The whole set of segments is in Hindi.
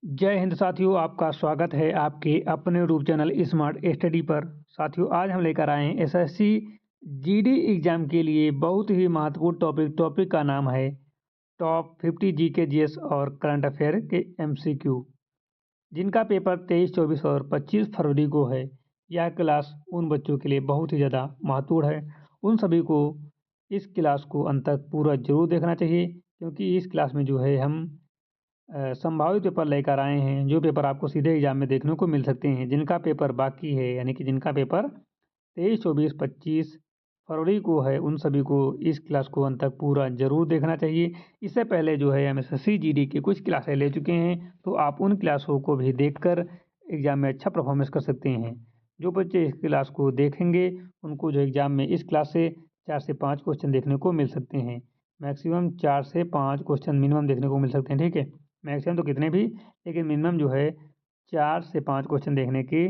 जय हिंद साथियों, आपका स्वागत है आपके अपने यूट्यूब चैनल स्मार्ट स्टडी पर। साथियों, आज हम लेकर आए हैं एसएससी जीडी एग्जाम के लिए बहुत ही महत्वपूर्ण टॉपिक का नाम है टॉप 50 जीके जीएस और करंट अफेयर के एमसीक्यू, जिनका पेपर 23, 24 और 25 फरवरी को है। यह क्लास उन बच्चों के लिए बहुत ही ज़्यादा महत्वपूर्ण है। उन सभी को इस क्लास को अंत तक पूरा जरूर देखना चाहिए, क्योंकि इस क्लास में जो है हम संभावित पेपर लेकर आए हैं, जो पेपर आपको सीधे एग्जाम में देखने को मिल सकते हैं। जिनका पेपर बाकी है, यानी कि जिनका पेपर 23, 24, 25 फरवरी को है, उन सभी को इस क्लास को अंत तक पूरा जरूर देखना चाहिए। इससे पहले जो है हम एसएससी जीडी की कुछ क्लासें ले चुके हैं, तो आप उन क्लासों को भी देखकर एग्जाम में अच्छा परफॉर्मेंस कर सकते हैं। जो बच्चे इस क्लास को देखेंगे, उनको जो एग्जाम में इस क्लास से 4 से 5 क्वेश्चन देखने को मिल सकते हैं। मैक्सिमम 4 से 5 क्वेश्चन मिनिमम देखने को मिल सकते हैं, ठीक है। मैक्सिमम तो कितने भी, लेकिन मिनिमम जो है 4 से 5 क्वेश्चन देखने की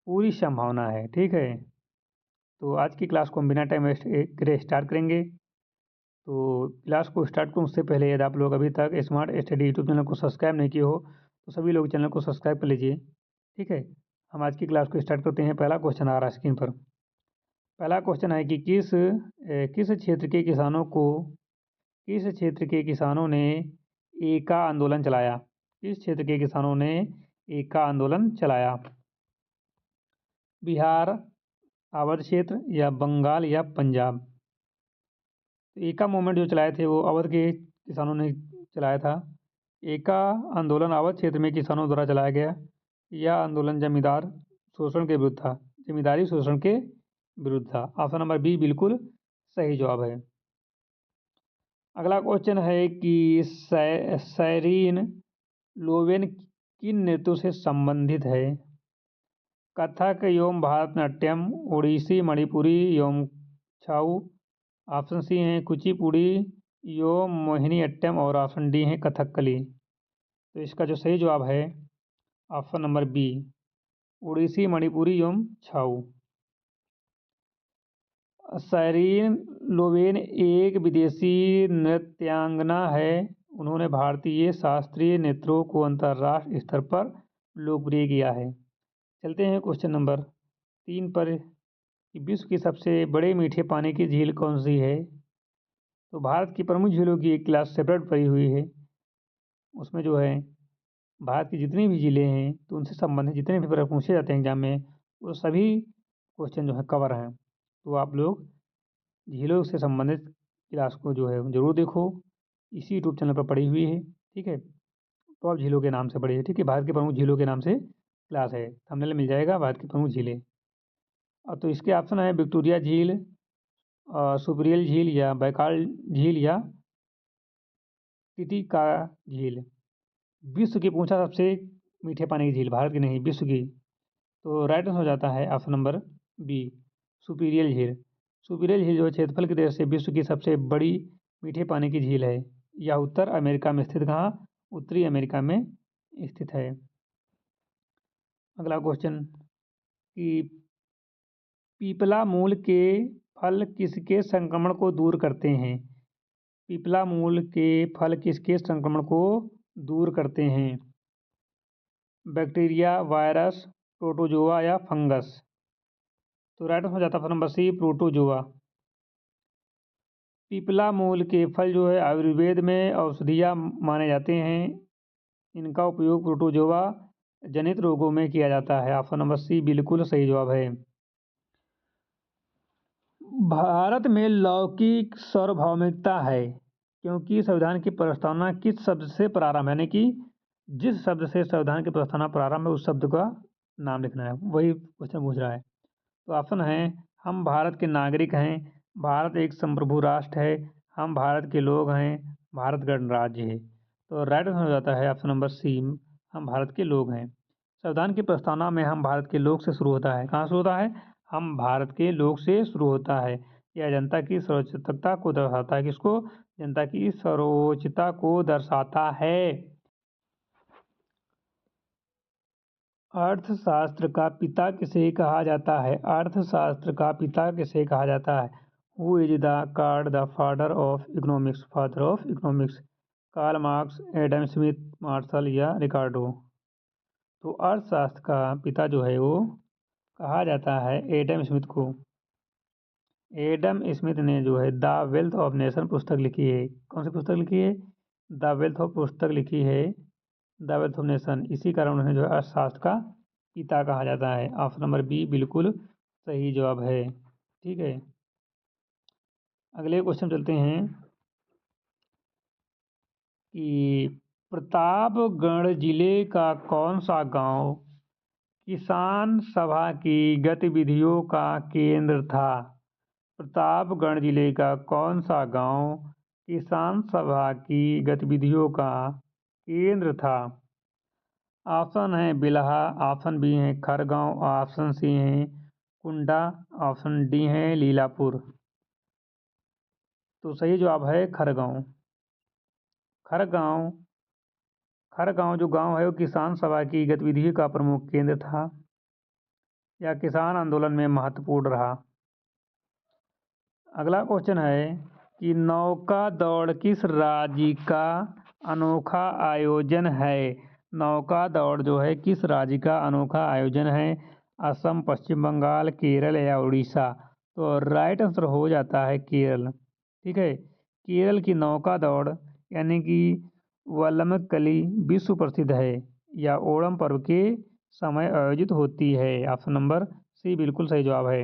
पूरी संभावना है, ठीक है। तो आज की क्लास को हम बिना टाइम वेस्ट करे स्टार्ट करेंगे। तो क्लास को स्टार्ट करूँ उससे पहले, यदि आप लोग अभी तक स्मार्ट स्टडी यूट्यूब चैनल को सब्सक्राइब नहीं किए हो, तो सभी लोग चैनल को सब्सक्राइब कर लीजिए, ठीक है। हम आज की क्लास को स्टार्ट करते हैं। पहला क्वेश्चन आ रहा है स्क्रीन पर। पहला क्वेश्चन है कि किस क्षेत्र के किसानों को किस क्षेत्र के किसानों ने एका आंदोलन चलाया? किस क्षेत्र के किसानों ने एका आंदोलन चलाया? बिहार, अवध क्षेत्र या बंगाल या पंजाब? तो एका मूवमेंट जो चलाए थे वो अवध के किसानों ने चलाया था। एका आंदोलन अवध क्षेत्र में किसानों द्वारा चलाया गया। यह आंदोलन जमींदार शोषण के विरुद्ध था, जमींदारी शोषण के विरुद्ध था। ऑप्शन नंबर बी बिल्कुल सही जवाब है। अगला क्वेश्चन है कि सैरीन लोवेन किन नृत्यों से संबंधित है? कथक एवं भारतनाट्यम, ओडिसी, मणिपुरी एवं छाऊ। ऑप्शन सी हैं कुचिपुड़ी एवं मोहिनीअट्टम और ऑप्शन डी है कथकली। तो इसका जो सही जवाब है option number B, Odissi, Manipuri एवं छाऊ। सैरीन लोवेन एक विदेशी नृत्यांगना है। उन्होंने भारतीय शास्त्रीय नृत्यों को अंतर्राष्ट्रीय स्तर पर लोकप्रिय किया है। चलते हैं क्वेश्चन नंबर 3 पर कि विश्व की सबसे बड़े मीठे पानी की झील कौन सी है? तो भारत की प्रमुख झीलों की एक क्लास सेपरेट पड़ी हुई है। उसमें जो है भारत की जितनी भी झीलें हैं, तो उनसे संबंधित जितने भी प्रश्न पूछे जाते हैं एग्जाम में, वो सभी क्वेश्चन जो है कवर हैं। तो आप लोग झीलों से संबंधित क्लास को जो है जरूर देखो। इसी यूट्यूब चैनल पर पड़ी हुई है, ठीक है। 12 झीलों के नाम से पड़ी है, ठीक है। भारत की प्रमुख झीलों के नाम से क्लास है, थंबनेल मिल जाएगा भारत की प्रमुख झीलें। तो इसके ऑप्शन है विक्टोरिया झील, सुपरियल झील या बैकाल झील या टिटिका झील। विश्व की पूछा सबसे मीठे पानी की झील, भारत की नहीं विश्व की। तो राइट आंसर हो जाता है ऑप्शन नंबर बी, सुपीरियल झील। सुपीरियल झील जो है क्षेत्रफल की दृष्टि से विश्व की सबसे बड़ी मीठे पानी की झील है। यह उत्तर अमेरिका में स्थित, कहाँ? उत्तरी अमेरिका में स्थित है। अगला क्वेश्चन कि पीपला मूल के फल किसके संक्रमण को दूर करते हैं? पीपला मूल के फल किसके संक्रमण को दूर करते हैं? बैक्टीरिया, वायरस, प्रोटोजोआ या फंगस? तो राइट आंसर हो जाता है नंबर सी, प्रोटोजोआ। पीपला मूल के फल जो है आयुर्वेद में औषधीय माने जाते हैं। इनका उपयोग प्रोटोजोआ जनित रोगों में किया जाता है। ऑप्शन नंबर सी बिल्कुल सही जवाब है। भारत में लौकिक सार्वभौमिकता है क्योंकि संविधान की प्रस्तावना किस शब्द से प्रारंभ है, यानी कि जिस शब्द से संविधान की प्रस्तावना प्रारंभ है उस शब्द का नाम लिखना है। वही क्वेश्चन पूछ रहा है। तो ऑप्शन है हम भारत के नागरिक हैं, भारत एक संप्रभु राष्ट्र है, हम भारत के लोग हैं, भारत गणराज्य है। तो राइट आंसर हो जाता है ऑप्शन नंबर सी, हम भारत के लोग हैं। संविधान की प्रस्तावना में हम भारत के लोग से शुरू होता है। कहाँ से होता है? हम भारत के लोग से शुरू होता है। यह जनता की सर्वोच्चता को दर्शाता है। किसको? जनता की सर्वोच्चता को दर्शाता है। अर्थशास्त्र का पिता किसे कहा जाता है? अर्थशास्त्र का पिता किसे कहा जाता है? Who is the card the father of economics? Father of economics Karl Marx, Adam Smith, Marshall या रिकार्डो। तो अर्थशास्त्र का पिता जो है वो कहा जाता है एडम स्मिथ को। एडम स्मिथ ने जो है द वेल्थ ऑफ नेशन पुस्तक लिखी है। कौन सी पुस्तक लिखी है? द वेल्थ ऑफ पुस्तक लिखी है, द वेल्थ ऑफ नेशन। इसी कारण उन्हें जो है अर्थशास्त्र का पिता कहा जाता है। ऑप्शन नंबर बी बिल्कुल सही जवाब है। ठीक है, अगले क्वेश्चन चलते हैं कि प्रतापगढ़ जिले का कौन सा गांव किसान सभा की गतिविधियों का केंद्र था? प्रतापगढ़ जिले का कौन सा गांव किसान सभा की गतिविधियों का केंद्र था? ऑप्शन है बिल्हा, ऑप्शन बी है खरगांव, ऑप्शन सी है कुंडा, ऑप्शन डी है लीलापुर। तो सही जवाब है खरगांव। खरगांव खरगांव जो गांव है वो किसान सभा की गतिविधि का प्रमुख केंद्र था या किसान आंदोलन में महत्वपूर्ण रहा। अगला क्वेश्चन है कि नौका दौड़ किस राज्य का अनोखा आयोजन है? नौका दौड़ जो है किस राज्य का अनोखा आयोजन है? असम, पश्चिम बंगाल, केरल या उड़ीसा। तो राइट आंसर हो जाता है केरल। ठीक है, केरल की नौका दौड़ यानी कि वल्लमकली विश्व प्रसिद्ध है या ओणम पर्व के समय आयोजित होती है। ऑप्शन नंबर सी बिल्कुल सही जवाब है।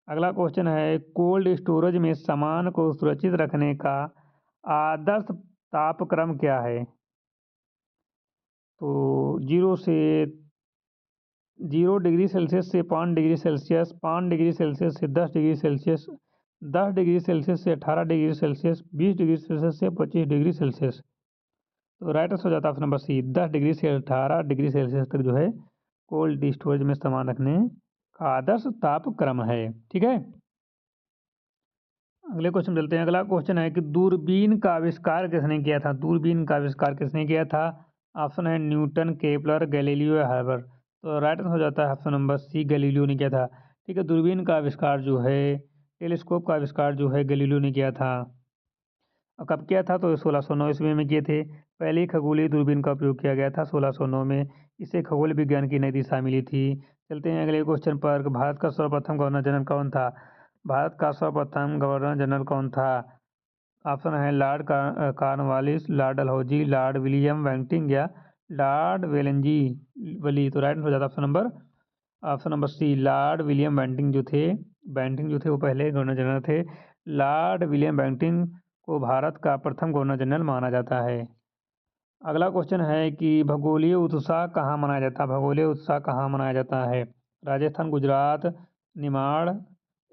अगला क्वेश्चन है कोल्ड स्टोरेज में सामान को सुरक्षित रखने का आदर्श तापक्रम क्या है? तो 0 डिग्री सेल्सियस से 5 डिग्री सेल्सियस, 5 डिग्री सेल्सियस से 10 डिग्री सेल्सियस, 10 डिग्री सेल्सियस से 18 डिग्री सेल्सियस, 20 डिग्री सेल्सियस से 25 डिग्री सेल्सियस। तो राइट आंसर हो जाता है ऑप्शन नंबर सी, 10 डिग्री से 18 डिग्री सेल्सियस तक जो है कोल्ड स्टोरेज में सामान रखने का आदर्श तापक्रम है। ठीक है, अगले क्वेश्चन चलते हैं। अगला क्वेश्चन है कि दूरबीन का आविष्कार किसने किया था? दूरबीन का आविष्कार किसने किया था? ऑप्शन है न्यूटन, केपलर, गैलीलियो या हर्बर। तो राइट आंसर हो जाता है ऑप्शन नंबर सी, गैलीलियो ने किया था। ठीक है, दूरबीन का आविष्कार जो है, टेलीस्कोप का आविष्कार जो है गैलीलियो ने किया था। और कब किया था? तो 1609 ईस्वी में किए थे। पहली खगोलीय दूरबीन का उपयोग किया गया था 1609 में। इससे खगोल विज्ञान की नई दिशा मिली थी। चलते हैं अगले क्वेश्चन पर। भारत का सर्वप्रथम गवर्नर जनरल कौन था? भारत का सर्वप्रथम गवर्नर जनरल कौन था? ऑप्शन है lord Cornwallis, lord Dalhousie, lord William Bentinck या लॉर्ड वेलेंजी वली। तो राइट हो जाता है option number C, lord William Bentinck जो थे वो पहले गवर्नर जनरल थे। लॉर्ड विलियम बेंटिंग को भारत का प्रथम गवर्नर जनरल माना जाता है। अगला क्वेश्चन है कि भगोलीय उत्सव कहाँ मनाया जाता है? भगोलीय उत्सव कहाँ मनाया जाता है? राजस्थान, गुजरात, निमाड़,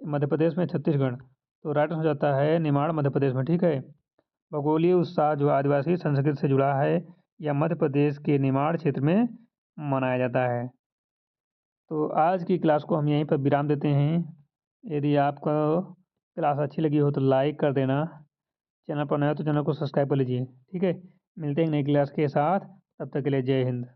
मध्य प्रदेश में, छत्तीसगढ़। तो राइट हो जाता है निमाड़, मध्य प्रदेश में। ठीक है, भगोलीय उत्सव जो आदिवासी संस्कृति से जुड़ा है या मध्य प्रदेश के निमाड़ क्षेत्र में मनाया जाता है। तो आज की क्लास को हम यहीं पर विराम देते हैं। यदि आपको क्लास अच्छी लगी हो तो लाइक कर देना, चैनल पर नया हो तो चैनल को सब्सक्राइब कर लीजिए। ठीक है, मिलते हैं नई क्लास के साथ, तब तक के लिए जय हिंद।